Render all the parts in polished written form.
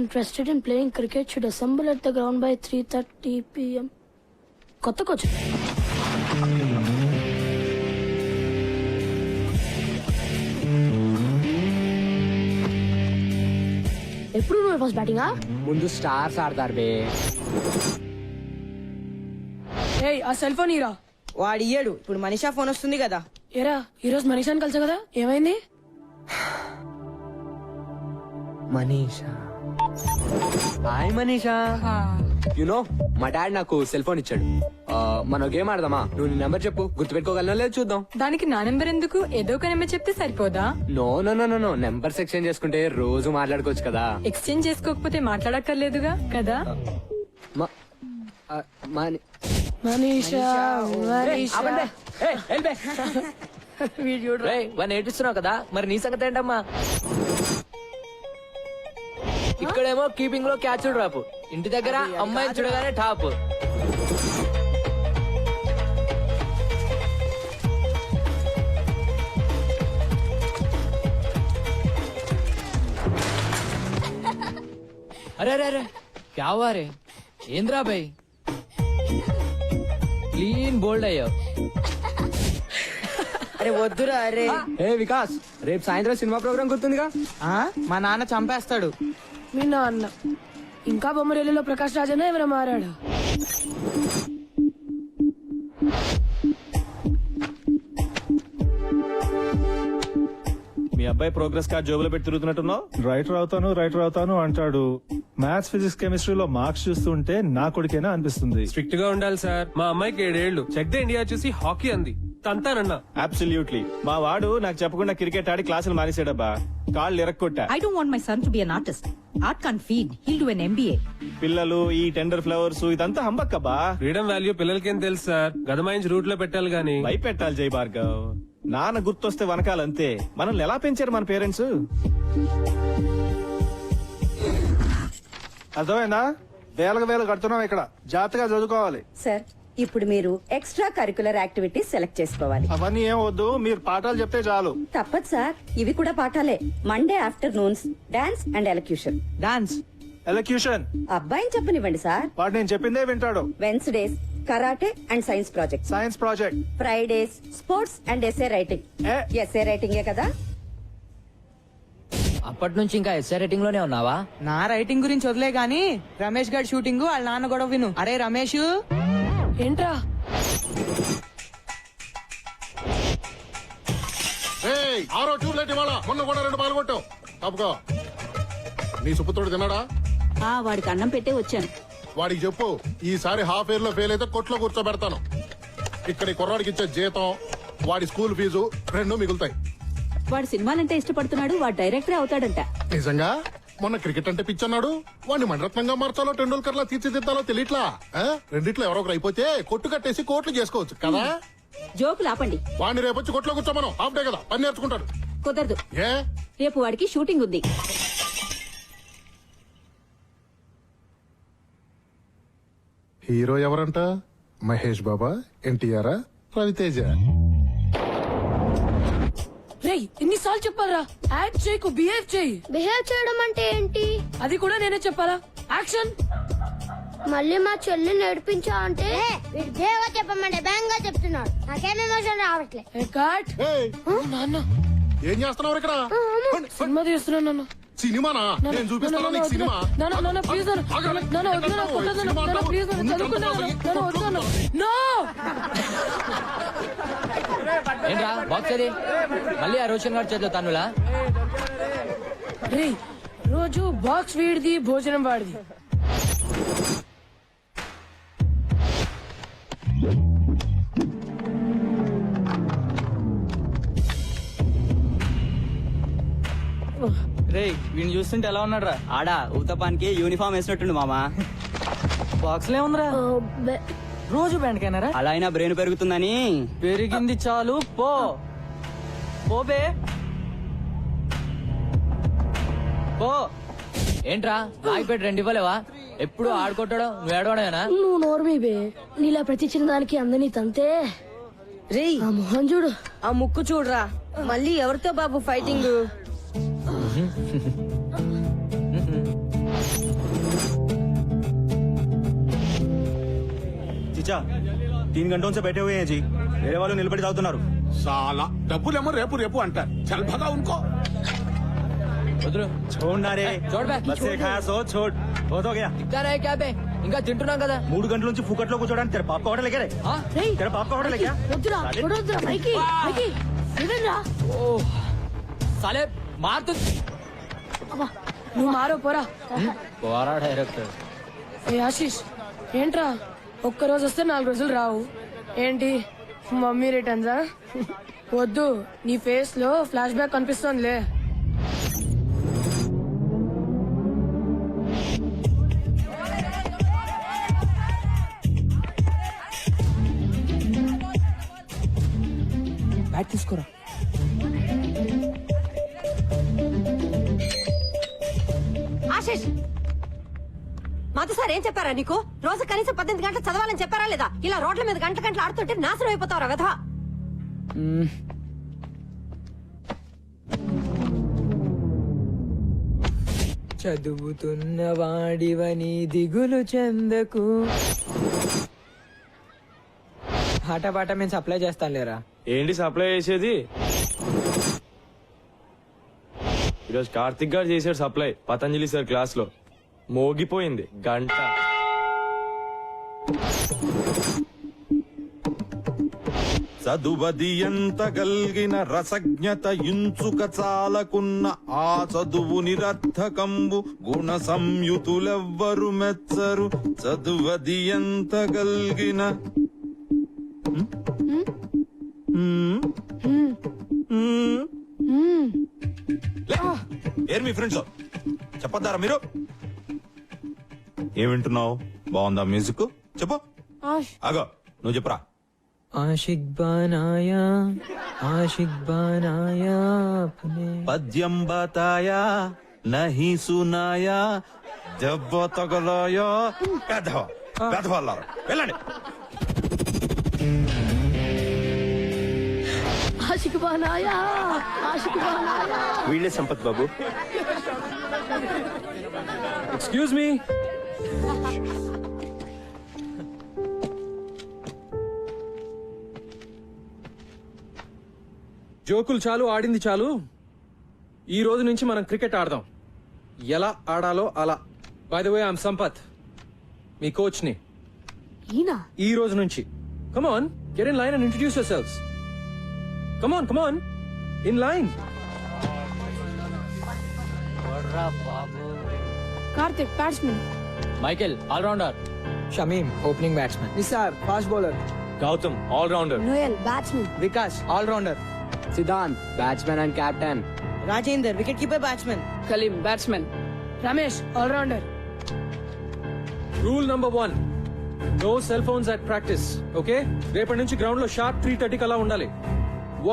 interested in playing cricket should assemble at the ground by 3:30 p.m. కొత్త coach ఎప్పుడు నువ్వు first బ్యాటింగా? ముందు stars ఆడతారు బే. ఏయ్ ఆ సెల్ ఫోన్ ఇరా. వాడు ఇయ్యడు. ఇప్పుడు మనీషా ఫోన్ వస్తుంది కదా. ఏరా ఈరోజు మనీషాని కలిసా కదా, ఏమైంది? మనీషా, హాయ్ మనీషా. యునో మా డాడ్ నాకు సెల్ ఫోన్ ఇచ్చాడు. మనం గేమ్ ఆడదామా? నువ్వు నీ నెంబర్ చెప్పు, గుర్తుపెట్టుకోగలనో లేదు చూద్దాం. దానికి నా నెంబర్ ఎందుకు? ఏదో ఒక నెంబర్ చెప్తే సరిపోదా? No no no no no, numbers exchange చేసుకుంటే రోజు మాట్లాడుకోవచ్చు కదా. ఎక్స్చేంజ్ చేసుకోకపోతే మాట్లాడక్కర్లేదుగా కదా. మ- ఆ, మని- మనీషా వాడిని ఏడిస్తున్నావు కదా, మరి నీ సంగతి ఏంటమ్మా? ఇక్కడేమో కీపింగ్ లో క్యాచ్ డ్రాప్, ఇంటి దగ్గర అమ్మాయిని చూడగానే టాప్. అరే అరే అరే క్యా హువా రే? ఏంద్రా భయ్, క్లీన్ బోల్డ్ అయ్యావు. అరే వద్దురా. అరే ఏ వికాస్, రేపు సాయంత్రం సినిమా ప్రోగ్రామ్ గుర్తుందిగా? మా నాన్న చంపేస్తాడు. మీ నాన్న ఇంకా బొమ్మరేలిలో ప్రకాష్ రాజనే ఎవరైనా మారాడు? మీ అబ్బాయి ప్రోగ్రెస్ కార్డ్ జోబులో పెట్టి తిరుగుతున్నట్టున్నావు. రైటర్ అవుతాను అంటాడు. మ్యాథ్స్, ఫిజిక్స్, కెమిస్ట్రీలో మార్క్స్ చూస్తుంటే నా కొడుకేనా అనిపిస్తుంది. స్ట్రిక్ట్ గా ఉండాలి సార్. మా అమ్మాయికి 7 ఏళ్లు. చెక్ ద ఇండియా చూసి హాకీ అంది, తంతానన్నా. అబ్సల్యూట్లీ. మా వాడు నాకు చెప్పకుండా క్రికెట్ ఆడి క్లాసులు మానేసాడబ్బా. కాళ్ళు ఇరక్కొట్టా. I don't want my son to be an artist. Art can't feed. He'll do an MBA. పిల్లలు ఈ టెండర్ ఫ్లవర్స్ ఇదంతా హంబక్కబ్బా. ఫ్రీడమ్ వాల్యూ పిల్లలకేం తెలుసు సార్. గదమాయించి రూట్ లో పెట్టాలి గానీ. భయపెట్టాలి జై భార్గవ్. నాన్న గుర్తొస్తే వనకాలంతే. మనల్ని ఎలా పెంచారు మన పేరెంట్స్? అర్థమైందా? వేలకు కడుతున్నాం ఇక్కడ. జాగ్రత్తగా చదువుకోవాలి. సార్, ఇప్పుడు మీరు ఎక్స్ట్రా కరికులర్ యాక్టివిటీస్ సెలెక్ట్ చేసుకోవాలి. అవన్నీ ఏం వద్దు, మీరు పాఠాలు చెప్తే చాలు. తప్పదు సార్, ఇవి కూడా పాఠాలే. Monday afternoons dance and elocution. Dance, elocution అబ్బాయిని చెప్పనివ్వండి సార్. వాడు నేను చెప్పిందే వింటాడు. Wednesdays karate and science project. Science project. Fridays sports and SA writing. SA రైటింగే కదా. అప్పటి నుంచి ఇంకా ఎస్ఐ రేటింగ్ లోనే ఉన్నావా? నా రైటింగ్ గురించి వదిలే గాని రమేష్ గారి షూటింగ్ వాళ్ళ నాన్న గొడవ విను. అరే రమేష్, ఏంట్రా? ఆరో ట్యూబ్లైట్ ఇవాళ మొన్న కూడా 2 పాల్గొట్టావు. తప్పుకో. నీ సుపుత్రుడు తిన్నాడా? వాడికి అన్నం పెట్టే వచ్చాను. వాడికి చెప్పు, ఈసారి హాఫ్ ఇయర్ లో ఫెయిల్ అయితే కొట్లో కూర్చోబెడతాను. ఇక్కడ ఈ కుర్రాడికి ఇచ్చే జీతం, వాడి స్కూల్ ఫీజు 2 మిగులుతాయి. వాడు సినిమాలంటే ఇష్టపడుతున్నాడు. వాడు డైరెక్టర్ అవుతాడంట. నిజంగా? మొన్న క్రికెట్ అంటే పిచ్చన్నాడు. వాడిని మణరత్నంగా మార్చాలో టెండూల్కర్ లా తీర్చిదిద్దాలో తెలియట్లా. రెండిట్లో ఎవరో ఒకరు అయిపోతే కొట్టు కట్టేసి కోట్లు చేసుకోవచ్చు కదా. జోకులు ఆపండి. వాడిని రేపొచ్చి కొట్లో కూర్చోమను. హాఫ్ డే కదా, పని నేర్చుకుంటాడు. కుదరదు. ఏ? రేపు వాడికి షూటింగ్ ఉంది. హీరో ఎవరంట? మహేష్ బాబా, ఎన్టీఆర్, రవితేజ? రేయ్ ఎన్నిసార్లు చెప్పాలరా? యాక్ట్ చేయకు, బిహేవ్ చేయి. బిహేవ్ చేయడం అంటే ఏంటి? అది కూడా నేనే చెప్పాలా? యాక్షన్. మళ్ళీ మా చెల్లి నడిపించా అంటే వీడు బేగా చెప్పమంటే బేంగా చెప్తున్నాడు. నాకేం ఎమోషన్ రావట్లే. నాన్న ఏం చేస్తున్నావు ఇక్కడ? సినిమా తీస్తున్నాను నాన్న. సినిమానా? నేను చూపిస్తాను నీకు సినిమా. ప్లీజ్ ఏంట్రా బాక్స్ అది? మళ్ళీ ఆ రోషన్ గారి చేతిలో తన్నులా? రోజు బాక్స్ వీడిది, భోజనం వాడిది. రే వీడిని చూస్తుంటే ఎలా ఉన్నాడు రా? ఆడా ఊతపానికి యూనిఫామ్ వేసినట్టుండు మామా. బాక్స్ లే ఉందిరా. రోజు బ్యాండ్ కైనారా? అలా అయినా బ్రెయిన్ పెరుగుతుందని. పెరిగింది చాలు. పో పోబే పో. ఏంట్రా నాయపేట 2 ఇవ్వలేవా? ఎప్పుడు ఆడుకుంటాడో నువ్వు ఏడవడమేనా? నువ్వు నోర్మీ బే. నీలా ప్రతి చిన్నదానికి అందని తంతే. రే ఆ మొహం చూడు, ఆ ముక్కు చూడరా. మళ్ళీ ఎవరితో బాబు ఫైటింగ్? చచ్చా 3 घंटों से बैठे हुए हैं जी मेरे वालों నిలబడి తాగుతున్నారు చాలా డబ్బులేమో రేపు రేపు అంటారు చల్ భగా ఉన్కో వదులు छोड़ना रे छोड़ बे। बस से खाया सो छोड़ बहुत हो गया ఇద్దారా క్యాబే ఇంకా తింటున్నాం కదా 3 గంటల నుంచి ఫుకట్లో కూర్చోడానికి तेरे बाप का होटल है क्या रे ఆ? तेरे बाप का होटल है क्या వద్దురా చూడొద్దురా పైకి పైకి ఇదేంరా సాలే మారుతు అబ్బా నువ్వు మారో పోరా పోరా డైరెక్టర్ ఏ ఆశీష్ ఏంట్రా ఒక్కరోజు వస్తే 4 రోజులు రావు ఏంటి మమ్మీ రిటర్న్సా వద్దు నీ ఫేస్ లో ఫ్లాష్ బ్యాక్ కనిపిస్తోందిలే బ్యాట్ తీసుకోరా. ఆశిష్ మాతో సార్ ఏం చెప్పారా నీకు రోజు కనీసం 18 గంటలు చదవాలని చెప్పారా లేదా ఇలా రోడ్ల మీద గంటల గంటలు ఆడుతుంటే నాశనం అయిపోతావురా వెధవా. చదువుతున్న వాడివని దిగులు చెందకు. పాట పాట మేము సప్లై చేస్తాం లేరా. ఏంటి సప్లై చేసేది? ఈరోజు కార్తిక్ గారు చేశాడు సప్లై పతంజలి సార్ క్లాస్ లో. మోగిపోయింది గంట. చదువది ఎంత గల్గిన రసజ్ఞత ఇంచుక చాలకున్న ఆ చదువు నిరర్థకంబు గుణ సంయుతులెవ్వరు మెచ్చరు చదువది ఎంత గల్గిన ఏర్ మీ ఫ్రెండ్స్ చెప్పొద్దారా మీరు? ఏం వింటున్నావు? బాగుందా మ్యూజిక్? చెప్పు. ఆగో నువ్వు చెప్పురా. ఆషిక్ బానాయా అప్నే. పద్యం బతాయా నహి సునాయా దెబ్బ తగలాయా పెద్దవాళ్ళారు వెళ్ళండి. ఆషిక్ బానాయా వీళ్ళే సంపత్ బాబు. Excuse me. జోకులు చాలు, ఆడింది చాలు. ఈ రోజు నుంచి మనం క్రికెట్ ఆడదాం. ఎలా ఆడాలో అలా. By the way I'm Sampath, మీ కోచ్ ని. ఈ రోజు నుంచి come on, get in line and introduce yourselves. Come on in line. Karthik batsmen, Michael all rounder, Shamim opening batsmen, Nisar fast bowler, Gautam all rounder, Noel batsmen, Vikas all rounder, Siddhant batsmen and captain, Rajender wicket keeper batsmen, Kaleem batsmen, Ramesh all rounder. Rule number 1, no cell phones at practice. Okay, రేపటి నుంచి ground లో sharp 3:30 కల్లా ఉండాలి.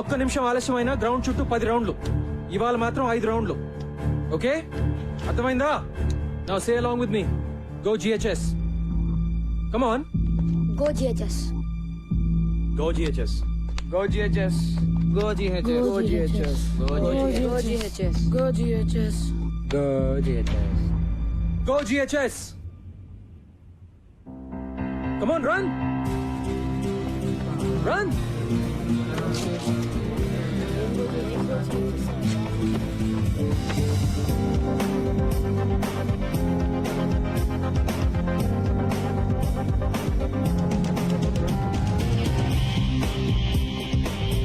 1 నిమిషం ఆలస్యమైనా ground చుట్టూ 10 రౌండ్లు. ఇవాళ మాత్రం 5 రౌండ్లు. ఓకే, అర్థమైందా? Now say along with me. Go GHS. Come on, go GHS. Go GHS. Go GHS, go GHS, go GHS, go GHS, go GHS. Go GHS. Come on, run. Run.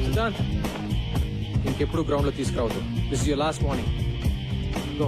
Siddhant, ఇంకెప్పుడు ground లో తీసుకురావద్దు. This is your last warning. Go.